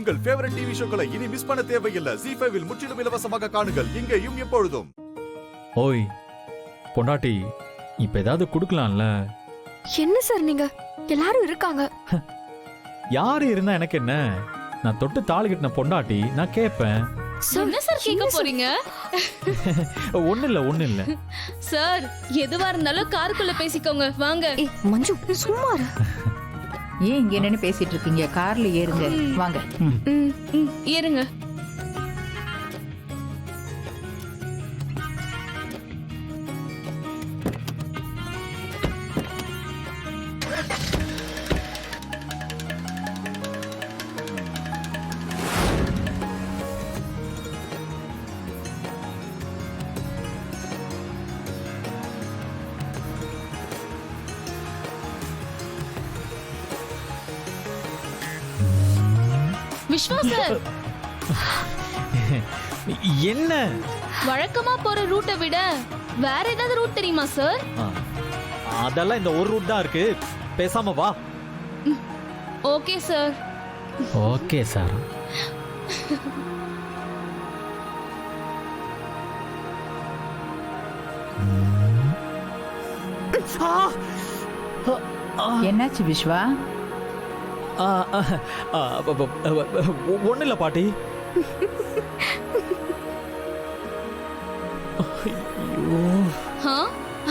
உங்கள் favourite TV ஷோக்களை இனி miss பண்ண தேவையில்லை. ZEE5 இல் முற்றிலும் இலவசமாக காணுங்கள். இங்கேயும் எப்பொழுதும். ஓய் பொண்டாட்டி, இப்ப ஏதாவது குடுக்கலாம்ல? என்ன சார் நீங்க? எல்லாரும் இருக்காங்க. யாரு இருந்தா எனக்கு என்ன? நான் தொட்டு தாலி கட்டின பொண்டாட்டி, நான் கேட்பேன். என்ன சார் கேட்க போறீங்க? ஒண்ணு இல்ல சார், எதுவா இருந்தாலும் காருக்குள்ள பேசிக்கோங்க வாங்க. ஏய் மஞ்சு சும்மா இரு. ஏன் இங்க என்னன்னு பேசிட்டு இருக்கீங்க? கார்ல ஏறுங்க வாங்க. ஏறுங்க. விஸ்வா சார், என்ன வழக்கமா போற ரூட்டை விட வேற ஏதாவது ரூட் தெரியுமா சார்? அதெல்லாம் இந்த ஒரு ரூட் தான் இருக்கு. பேசாம வா. Okay sir. Okay sir. என்னாச்சு விஸ்வா? ஒண்ணு இல்ல பாட்டி.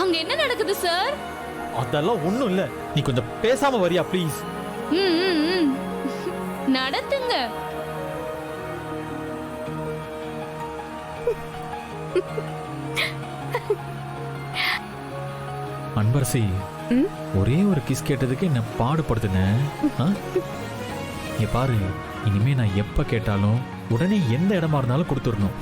அங்க என்ன நடக்குது சார்? அதெல்லாம் ஒண்ணும் இல்ல. நீ கொஞ்சம் பேசாம வரியா ப்ளீஸ்? நடத்துங்க. அன்பரசி, ஒரே ஒரு கிஸ் கேட்டதுக்கு என்ன பாடுபடுத்துன. இங்க பாரு, இனிமே நான் எப்ப கேட்டாலும் உடனே எந்த இடமா இருந்தாலும் கொடுத்துடணும்.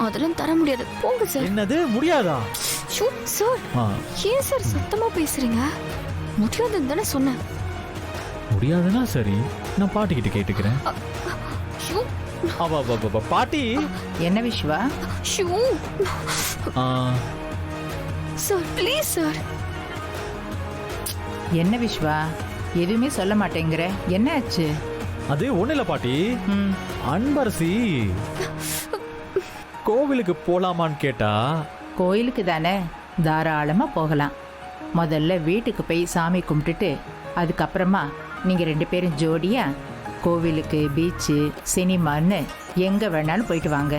அதெல்லாம் தர முடியாது. போங்க சார். என்னது முடியாதா? சார் ஏன் சார் சத்தமா பேசுறீங்க? முடியாதுன்னு தானே சொன்னேன். முடியாதுன்னா சரி, நான் பாட்டிக்கிட்ட கேட்டுக்கிறேன். பாட்டி. என்ன விஸ்வா? Sir please sir. என்ன விஸ்வா, எதுவுமே சொல்ல மாட்டேங்கிற, என்ன ஆச்சு? அது ஒண்ணு இல்ல பாட்டி. அன்பரசி கோவிலுக்கு போலாமான்னு கேட்டா. கோயிலுக்கு தானே, தாராளமா போகலாம். முதல்ல வீட்டுக்கு போய் சாமி கும்பிட்டுட்டு அதுக்கப்புறமா நீங்க 2 பேரும் ஜோடியா கோவிலுக்கு, பீச்சு, சினிமான்னு எங்க வேணாலும் போயிட்டு வாங்க.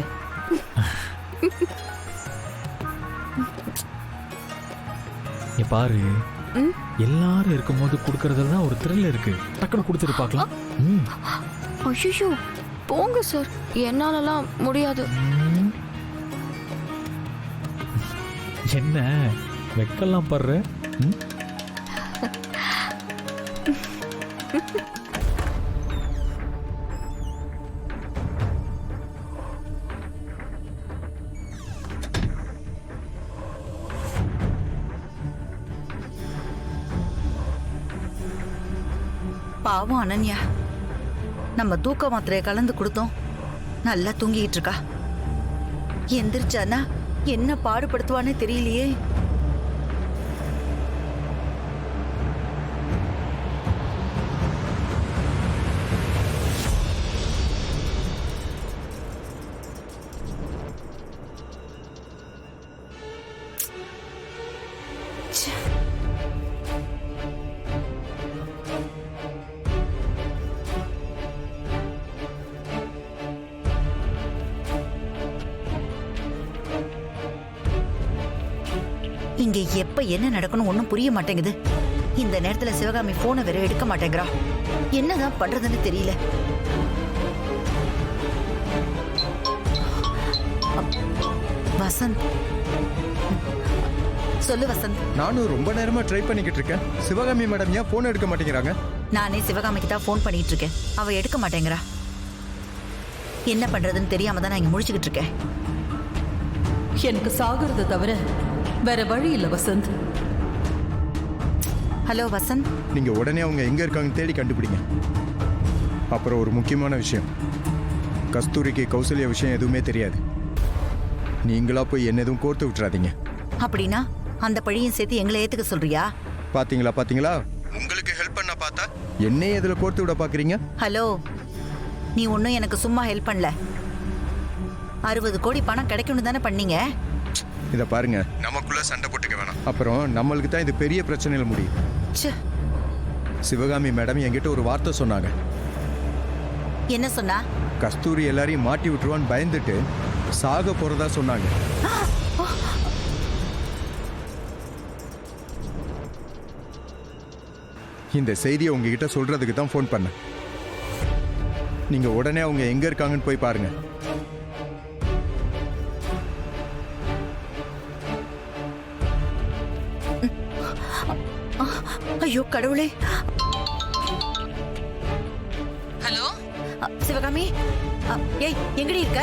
பாரு, எல்லாரும் இருக்கும்போது குடுக்கறதுல தான் ஒரு த்ரில் இருக்கு. டக்குனு குடுத்துட்டு பார்க்கலாம். ஐயோ போங்க சார், என்னாலலாம் முடியாது. என்ன வெக்கலாம் படுற? பாவம் அனன்யா, நம்ம தூக்க மாத்திரையை கலந்து கொடுத்தோம், நல்லா தூங்கிட்டு இருக்கா. எந்திரிச்சானா என்ன பாடுபடுத்துவானே தெரியலையே. இங்க எப்ப என்ன நடக்கணும் ஒன்னும் புரிய மாட்டேங்குது. இந்த நேரத்துல சிவகாமி போனை வேற எடுக்க மாட்டேங்கிறா. என்னதான் பண்றதுன்னு தெரியல. வசந்த், சொல்லு வசந்த். நானும் ரொம்ப நேரமா ட்ரை பண்ணிக்கிட்டு இருக்கேன். சிவகாமி மேடம் ஏன் போன் எடுக்க மாட்டேங்கிறாங்க? நானே சிவகாமிக்கு தான் போன் பண்ணிட்டு இருக்கேன், அவ எடுக்க மாட்டேங்கிறா. என்ன பண்றதுன்னு தெரியாம தான் நான் இங்க முழிச்சுக்கிட்டு இருக்கேன். எனக்கு சாகுறத தவிர வேற வழி இல்ல வசந்த். ஹலோ வசந்த், நீங்க உடனே அவங்க எங்க இருக்காங்கன்னு தேடி கண்டுபிடிங்க. அப்புறம் ஒரு முக்கியமான விஷயம், கஸ்தூரிக்கு கௌசல்யா விஷயம் எதுவுமே தெரியாது. நீங்களா போய் என்ன எதுவும் கோர்த்து விட்டுறாதீங்க. அப்படின்னா அந்த பழியும் சேர்த்து எங்களை ஏத்துக்க சொல்றியா? பாத்தீங்களா பாத்தீங்களா, உங்களுக்கு ஹெல்ப் பண்ண பார்த்தா என்னையே இதுல கோர்த்து விட பாக்குறீங்க? ஹலோ, நீ ஒன்றும் எனக்கு சும்மா ஹெல்ப் பண்ணல. 60 கோடி பணம் கிடைக்கணும் தானே பண்ணீங்க. இத பாருங்க, நமக்குள்ள சண்டை போட்டுக்க வேணாம். அப்புறம் நம்மளுக்கு தான் இது பெரிய பிரச்சனையில முடியும். ச்சே, சிவகாமி மேடம் என்கிட்ட ஒரு வார்த்தை சொன்னாங்க. என்ன சொன்னா? கஸ்தூரி எல்லாரையும் மாட்டி விட்டுருவான்னு பயந்துட்டு சாக போறதா சொன்னாங்க. இந்த செய்தியை உங்ககிட்ட சொல்றதுக்கு தான் ஃபோன் பண்ணேன். நீங்க உடனே அவங்க எங்க இருக்காங்கன்னு போய் பாருங்க. ஐயோ கடவுளே. ஹலோ, சிவகாமி, ஏய் எங்கடி இருக்க?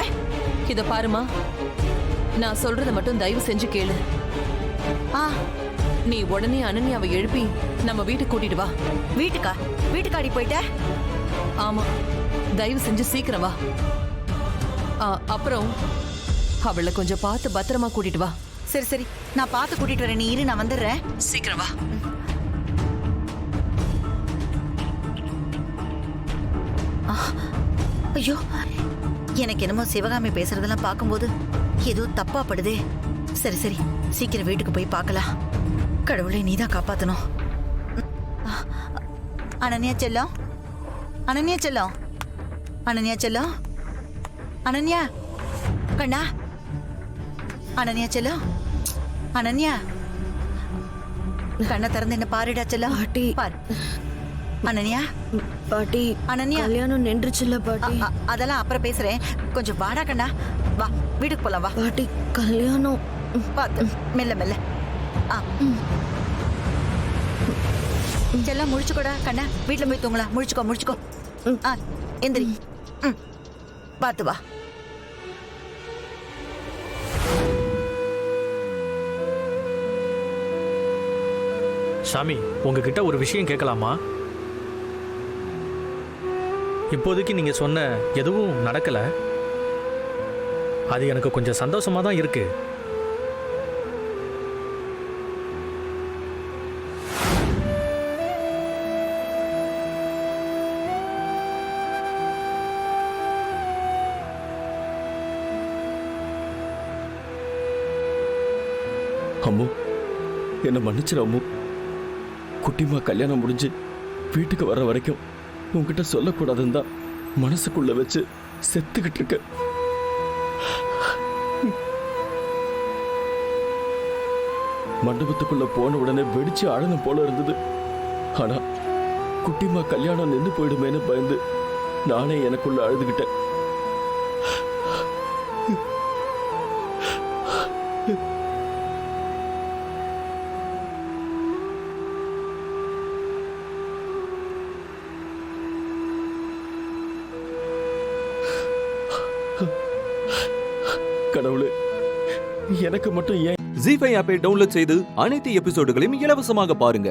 இத பாருமா, நான் சொல்றத மட்டும் தயவு செஞ்சு கேளு. நீ உடனே அனன்யாவை எழுப்பி நம்ம வீட்டுக்கு கூட்டிட்டு வா. வீட்டுக்கா? வீட்டுக்காடி போயிட்ட? ஆமா, தயவு செஞ்சு சீக்கிரம் வா. அப்புறம் அவளை கொஞ்சம் பார்த்து பத்திரமா கூட்டிட்டு வா. சரி சரி, நான் பார்த்து கூட்டிட்டு வரேன். நீ இரு, நான் வந்துடுறேன். சீக்கிரம் வா. ஐயோ, எனக்கு என்னமோ சிவகாமி பேசுறதெல்லாம் பார்க்கும்போது ஏதோ தப்பா படுதே. சரி சரி, சீக்கிரம் வீட்டுக்கு போய் பார்க்கலாம். கடவுளை நீதான் காப்பாத்தணும். அனன்யா செல்லம், அனன்யா செல்லம், அனன்யா செல்லம், அனன்யா கண்ணா, அனன்யா செல்லம், அனன்யா கண்ணை திறந்து என்ன பாருடா செல்லம். பாரு அனன்யா. பாட்டி, அனன்யா, கல்யாணம் நின்றுச்சுல்ல பாட்டி. அதெல்லாம் அப்புறம் பேசுறேன். கொஞ்சம் வாடா கண்ணா, வா வீட்டுக்கு போலாம். வா பாட்டி, கல்யாணம். பார்த்து மெல்ல மெல்ல. செல்லாம் முடிச்சுக்கோடா கண்ணா. வீட்டுல போய் தூங்கலாம். முடிச்சுக்கோ முடிச்சுக்கோ. எந்திரி. பார்த்து வா. சாமி, உங்ககிட்ட ஒரு விஷயம் கேட்கலாமா? இப்போதைக்கு நீங்க சொன்ன எதுவும் நடக்கல. அது எனக்கு கொஞ்சம் சந்தோஷமா தான் இருக்கு. அம்மு, என்னை மன்னிச்சிரு அம்மு. குட்டிமா கல்யாணம் முடிஞ்சு வீட்டுக்கு வர வரைக்கும் உன்கிட்ட சொல்லக்கூடாதுன்னு தான் மனசுக்குள்ள வச்சு செத்துக்கிட்டு இருக்க. மண்டபத்துக்குள்ள போன உடனே வெடிச்சு அழணும் போல இருந்தது. ஆனா குட்டிமா கல்யாணம் நின்று போயிடுமேன்னு பயந்து நானே எனக்குள்ள அழுதுகிட்டேன். கடவுளே, எனக்கு மட்டும் ஏன்? ஜீ5 ஆப்பை டவுன்லோட் செய்து அனைத்து எபிசோடுகளையும் இலவசமாக பாருங்க.